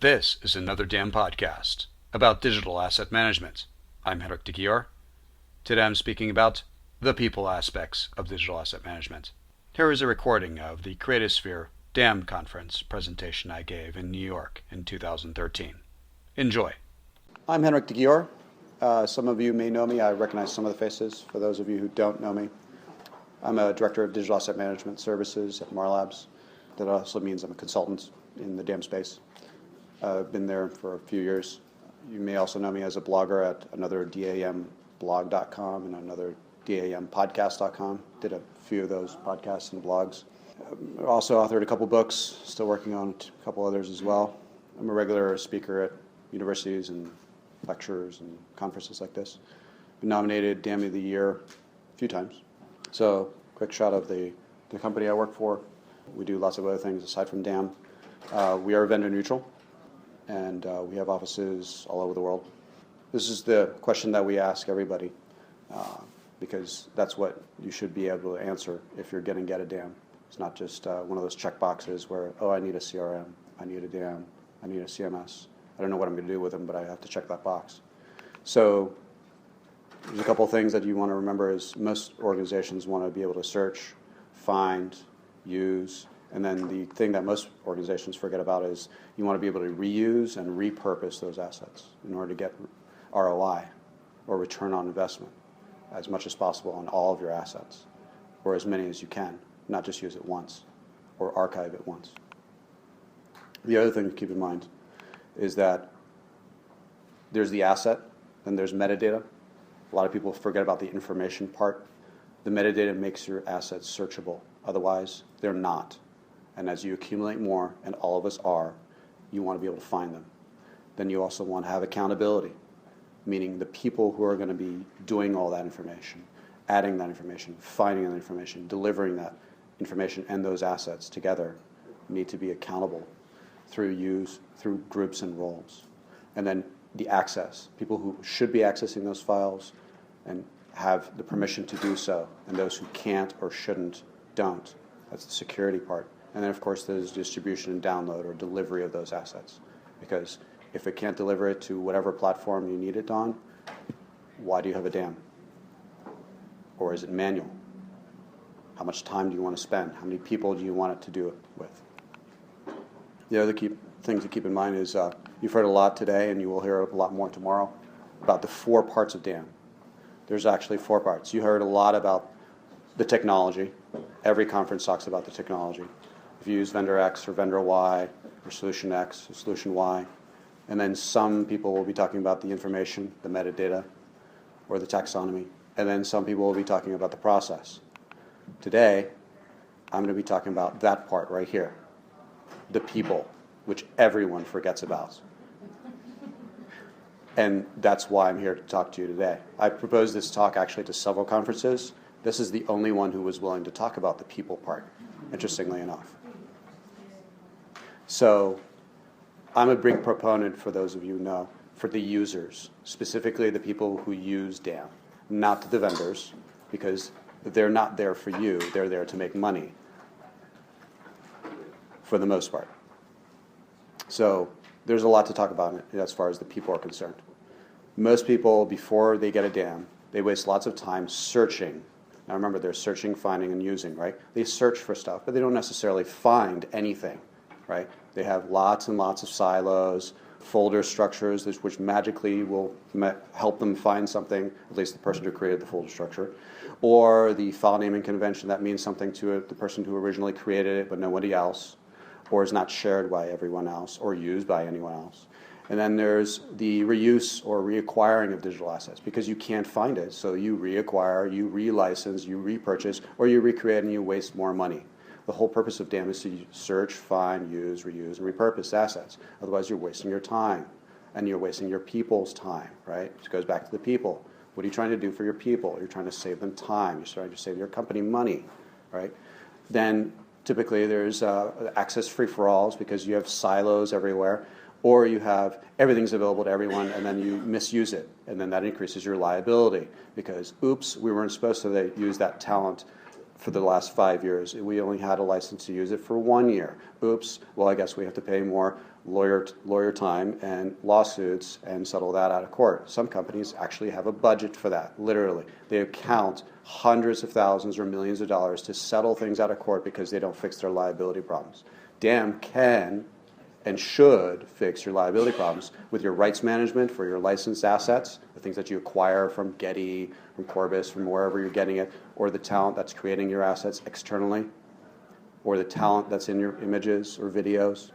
This is another Damn podcast about digital asset management. I'm Henrik de Gior. Today I'm speaking about the people aspects of digital asset management. Here is a recording of the Createasphere Damn conference presentation I gave in New York in 2013. Enjoy. I'm Henrik de Gior. Some of you may know me. I recognize some of the faces. For those of you who don't know me, I'm a director of digital asset management services at Marlabs. That also means I'm a consultant in the DAM space. I've been there for a few years. You may also know me as a blogger at another damblog.com and another dampodcast.com. Did a few of those podcasts and blogs. Also authored a couple books, still working on a couple others as well. I'm a regular speaker at universities and lectures and conferences like this. Been nominated DAM of the Year a few times. So, quick shot of the company I work for. We do lots of other things aside from DAM. We are vendor neutral, and we have offices all over the world. This is the question that we ask everybody, because that's what you should be able to answer if you're going to get a DAM. It's not just one of those check boxes where, oh, I need a CRM, I need a DAM, I need a CMS. I don't know what I'm going to do with them, but I have to check that box. So there's a couple things that you want to remember is most organizations want to be able to search, find, use, and then the thing that most organizations forget about is you want to be able to reuse and repurpose those assets in order to get ROI, or return on investment, as much as possible on all of your assets, or as many as you can, not just use it once or archive it once. The other thing to keep in mind is that there's the asset, then there's metadata. A lot of people forget about the information part. The metadata makes your assets searchable. Otherwise, they're not. And as you accumulate more, and all of us are, you want to be able to find them. Then you also want to have accountability, meaning the people who are going to be doing all that information, adding that information, finding that information, delivering that information and those assets together need to be accountable through groups and roles. And then the access, people who should be accessing those files and have the permission to do so, and those who can't or shouldn't don't. That's the security part. And then, of course, there's distribution and download or delivery of those assets. Because if it can't deliver it to whatever platform you need it on, why do you have a DAM? Or is it manual? How much time do you want to spend? How many people do you want it to do it with? The other key thing to keep in mind is you've heard a lot today, and you will hear a lot more tomorrow, about the 4 parts of DAM. There's actually 4 parts. You heard a lot about the technology. Every conference talks about the technology. If you use vendor X or vendor Y or solution X or solution Y, and then some people will be talking about the information, the metadata, or the taxonomy, and then some people will be talking about the process. Today, I'm going to be talking about that part right here, the people, which everyone forgets about. And that's why I'm here to talk to you today. I proposed this talk actually to several conferences. This is the only one who was willing to talk about the people part, interestingly enough. So I'm a big proponent, for those of you who know, for the users, specifically the people who use DAM, not the vendors, because they're not there for you. They're there to make money, for the most part. So there's a lot to talk about as far as the people are concerned. Most people, before they get a DAM, they waste lots of time searching. Now remember, they're searching, finding, and using, right? They search for stuff, but they don't necessarily find anything, right? They have lots and lots of silos, folder structures, which magically will help them find something, at least the person who created the folder structure, or the file naming convention that means something to the person who originally created it, but nobody else, or is not shared by everyone else, or used by anyone else. And then there's the reuse or reacquiring of digital assets, because you can't find it, so you reacquire, you relicense, you repurchase, or you recreate and you waste more money. The whole purpose of DAM is to search, find, use, reuse, and repurpose assets. Otherwise, you're wasting your time, and you're wasting your people's time, right? It goes back to the people. What are you trying to do for your people? You're trying to save them time. You're trying to save your company money, right? Then typically there's access free-for-alls, because you have silos everywhere, or you have everything's available to everyone and then you misuse it, and then that increases your liability because, oops, we weren't supposed to use that talent for the last 5 years. We only had a license to use it for 1 year. Oops, well, I guess we have to pay more lawyer time and lawsuits and settle that out of court. Some companies actually have a budget for that, literally. They account hundreds of thousands or millions of dollars to settle things out of court because they don't fix their liability problems. DAM can and should fix your liability problems with your rights management for your licensed assets, the things that you acquire from Getty, from Corbis, from wherever you're getting it, or the talent that's creating your assets externally, or the talent that's in your images or videos.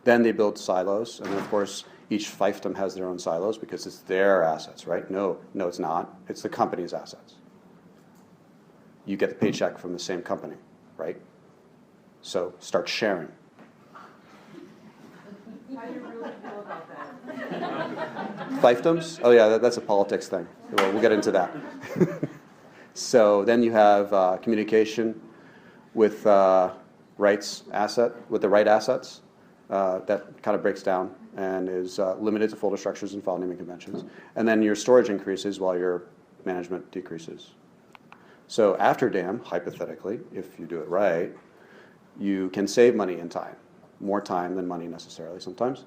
Then they build silos, and of course, each fiefdom has their own silos because it's their assets, right? No, it's not. It's the company's assets. You get the paycheck from the same company, right? So start sharing. How do you really feel about that? Fiefdoms? Oh yeah, that's a politics thing. We'll get into that. So then you have communication with rights asset, with the right assets. That kind of breaks down and is limited to folder structures and file naming conventions. And then your storage increases while your management decreases. So after DAM, hypothetically, if you do it right, you can save money and time. More time than money necessarily sometimes.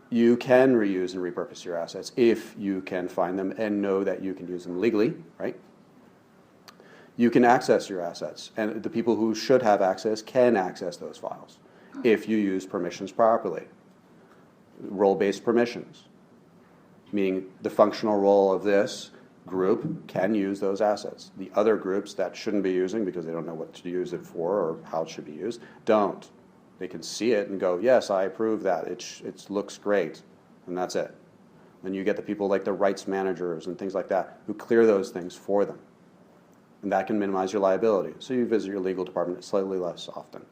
You can reuse and repurpose your assets if you can find them and know that you can use them legally, right? You can access your assets, and the people who should have access can access those files if you use permissions properly. Role-based permissions, meaning the functional role of this group can use those assets. The other groups that shouldn't be using because they don't know what to use it for or how it should be used, don't. They can see it and go, yes, I approve that. It looks great, and that's it. Then you get the people like the rights managers and things like that who clear those things for them. And that can minimize your liability. So you visit your legal department slightly less often.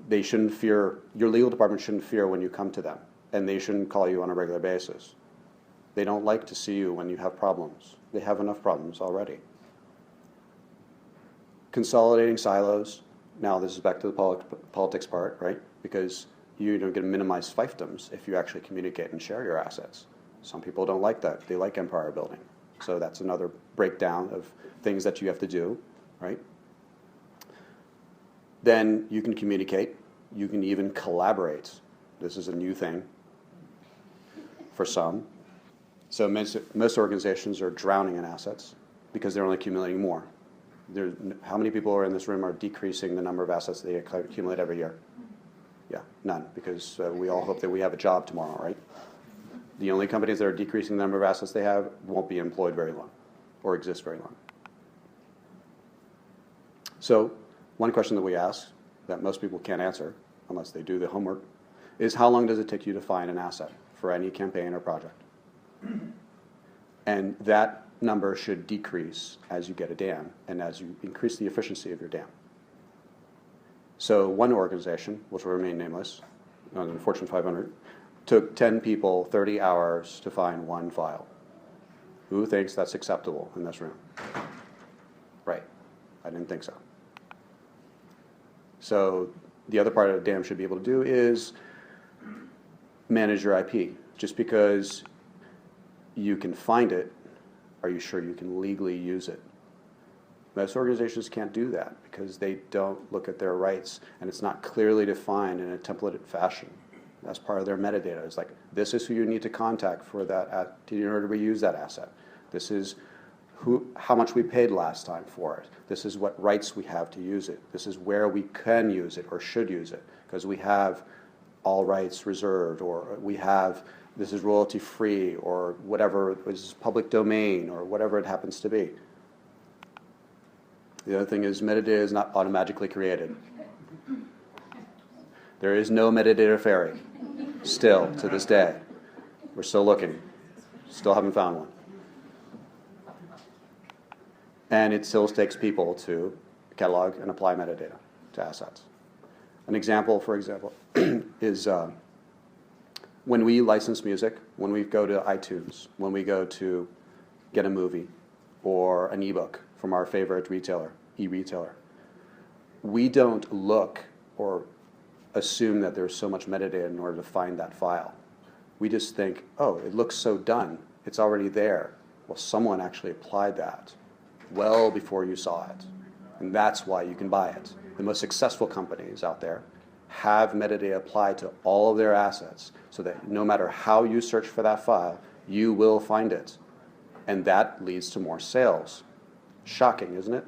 They shouldn't fear, your legal department shouldn't fear when you come to them, and they shouldn't call you on a regular basis. They don't like to see you when you have problems. They have enough problems already. Consolidating silos. Now this is back to the politics part, right? Because you're going to minimize fiefdoms if you actually communicate and share your assets. Some people don't like that. They like empire building. So that's another breakdown of things that you have to do, right? Then you can communicate. You can even collaborate. This is a new thing for some. So most organizations are drowning in assets because they're only accumulating more. How many people are in this room are decreasing the number of assets they accumulate every year? Yeah, none, because we all hope that we have a job tomorrow, right? The only companies that are decreasing the number of assets they have won't be employed very long or exist very long. So one question that we ask that most people can't answer unless they do the homework is how long does it take you to find an asset for any campaign or project? And that number should decrease as you get a DAM and as you increase the efficiency of your DAM. So one organization, which will remain nameless, on the Fortune 500, took 10 people 30 hours to find one file. Who thinks that's acceptable in this room? Right. I didn't think so. So the other part of DAM should be able to do is manage your IP. Just because you can find it, are you sure you can legally use it? Most organizations can't do that because they don't look at their rights and it's not clearly defined in a templated fashion. That's part of their metadata. It's like, this is who you need to contact for that in order to reuse that asset. This is how much we paid last time for it. This is what rights we have to use it. This is where we can use it or should use it because we have all rights reserved, or we have this is royalty free, or whatever is public domain, or whatever it happens to be. The other thing is metadata is not automatically created. There is no metadata fairy still to this day. We're still looking. Still haven't found one. And it still takes people to catalog and apply metadata to assets. An example, for example, is when we license music, when we go to iTunes, when we go to get a movie or an ebook from our favorite retailer, e-retailer, we don't look or assume that there's so much metadata in order to find that file. We just think, oh, it looks so done. It's already there. Well, someone actually applied that well before you saw it. And that's why you can buy it. The most successful companies out there have metadata applied to all of their assets so that no matter how you search for that file, you will find it. And that leads to more sales. Shocking, isn't it?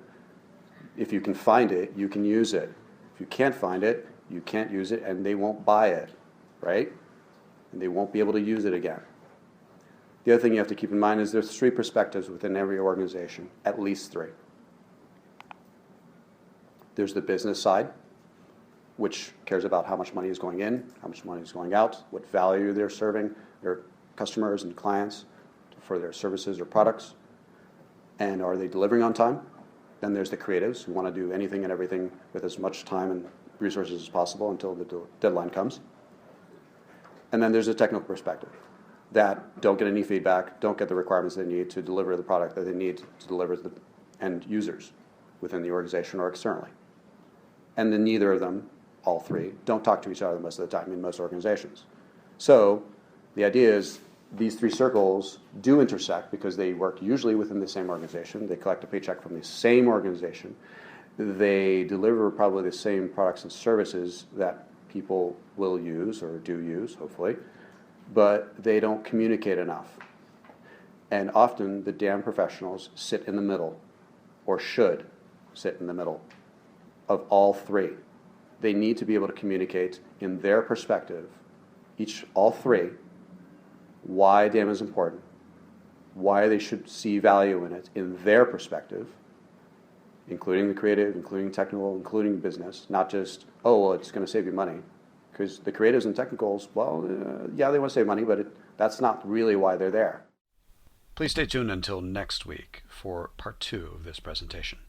If you can find it, you can use it. If you can't find it, you can't use it, and they won't buy it, right? And they won't be able to use it again. The other thing you have to keep in mind is there's 3 perspectives within every organization, at least 3. There's the business side, which cares about how much money is going in, how much money is going out, what value they're serving their customers and clients for their services or products, and are they delivering on time? Then there's the creatives who want to do anything and everything with as much time and resources as possible until the deadline comes. And then there's a technical perspective that don't get any feedback, don't get the requirements they need to deliver the product that they need to deliver to the end users within the organization or externally. And then neither of them, all 3, don't talk to each other most of the time in most organizations. So the idea is these 3 circles do intersect because they work usually within the same organization. They collect a paycheck from the same organization. They deliver probably the same products and services that people will use or do use, hopefully, but they don't communicate enough. And often the damn professionals sit in the middle, or should sit in the middle, of all 3. They need to be able to communicate in their perspective, all 3, why DAM is important, why they should see value in it in their perspective, including the creative, including technical, including business, not just, oh, well, it's going to save you money. Because the creatives and technicals, well, yeah, they want to save money, but that's not really why they're there. Please stay tuned until next week for part 2 of this presentation.